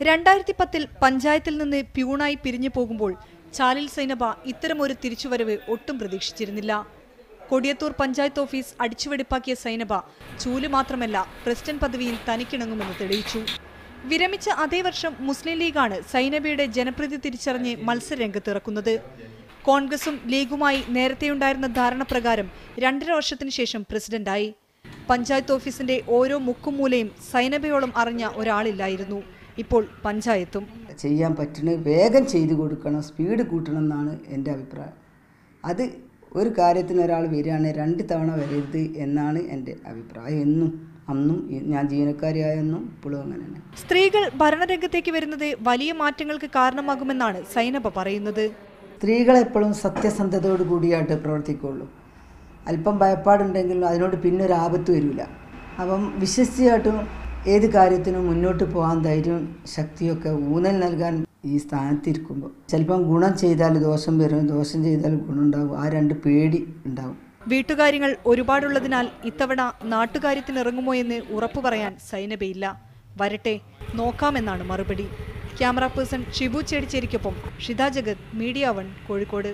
2010 പഞ്ചായത്തിൽ നിന്ന് പ്യൂണായി പിരിഞ്ഞു പോകുമ്പോൾ ചാലിൽ സൈനബ ഇത്തരമൊരു തിരിച്ചുവരവ് ഒട്ടും പ്രതീക്ഷിച്ചിരുന്നില്ല. കൊടിയത്തൂർ പഞ്ചായത്ത് ഓഫീസ് അടിച്ചുവെടിപ്പാക്കിയ സൈനബ ചൂല് മാത്രമല്ല പ്രസിഡന്റ് പദവിയിൽ തനിക്കിണങ്ങുമെന്ന് തെളിയിച്ചു. വിരമിച്ച അതേ വർഷം മുസ്ലിം ലീഗാണ് സൈനബയുടെ ജനപ്രീതി തിരിച്ചറിഞ്ഞ് മത്സരരംഗത്തിറക്കുന്നത്. കോൺഗ്രസും ലീഗുമായി നേരത്തെയുണ്ടായിരുന്ന ധാരണ പ്രകാരം 2.5 വർഷത്തിനു ശേഷം പ്രസിഡന്റായി. പഞ്ചായത്ത് ഓഫീസിന്റെ ഓരോ മുക്കും മൂലയും സൈനബയോളം അറിഞ്ഞ ഒരാളില്ലായിരുന്നു. ഇപ്പോൾ പഞ്ചായത്തും ചെയ്യാൻ പറ്റുന്ന വേഗം ചെയ്തു കൊടുക്കണം, സ്പീഡ് കൂട്ടണം എന്നാണ് എൻ്റെ അഭിപ്രായം. അത് ഒരു കാര്യത്തിന് ഒരാൾ വരികയാണെങ്കിൽ 2 തവണ വരരുത് എന്നാണ് എൻ്റെ അഭിപ്രായം. എന്നും അന്നും ഞാൻ ജീവനക്കാരിയായെന്നും ഇപ്പോഴും അങ്ങനെ തന്നെ. സ്ത്രീകൾ ഭരണരംഗത്തേക്ക് വരുന്നത് വലിയ മാറ്റങ്ങൾക്ക് കാരണമാകുമെന്നാണ് സൈനബ പറയുന്നത്. സ്ത്രീകളെപ്പോഴും സത്യസന്ധതയോട് കൂടിയായിട്ട് പ്രവർത്തിക്കുള്ളൂ. അല്പം ഭയപ്പാടുണ്ടെങ്കിലും അതിനോട് പിന്നെ ഒരു ആപത്ത് വരില്ല. അപ്പം വിശ്വസിച്ചായിട്ടും ഏത് കാര്യത്തിനും മുന്നോട്ട് പോകാൻ ധൈര്യം ശക്തിയൊക്കെ ഊന്നൽ നൽകാൻ ഈ സ്ഥാനത്തിരിക്കുമ്പോൾ ചിലപ്പം ഗുണം ചെയ്താൽ ദോഷം വരും, ദോഷം ചെയ്താൽ ഗുണം ഉണ്ടാകും. ആ 2 പേടി ഉണ്ടാകും. വീട്ടുകാര്യങ്ങൾ ഒരുപാടുള്ളതിനാൽ ഇത്തവണ നാട്ടുകാര്യത്തിനിറങ്ങുമോ എന്ന് ഉറപ്പു പറയാൻ സൈനബയില്ല. വരട്ടെ, നോക്കാമെന്നാണ് മറുപടി. ക്യാമറ പേഴ്സൺ ഷിബു ചേടിച്ചേരിക്കൊപ്പം ഷിത ജഗത്, മീഡിയ 1, കോഴിക്കോട്.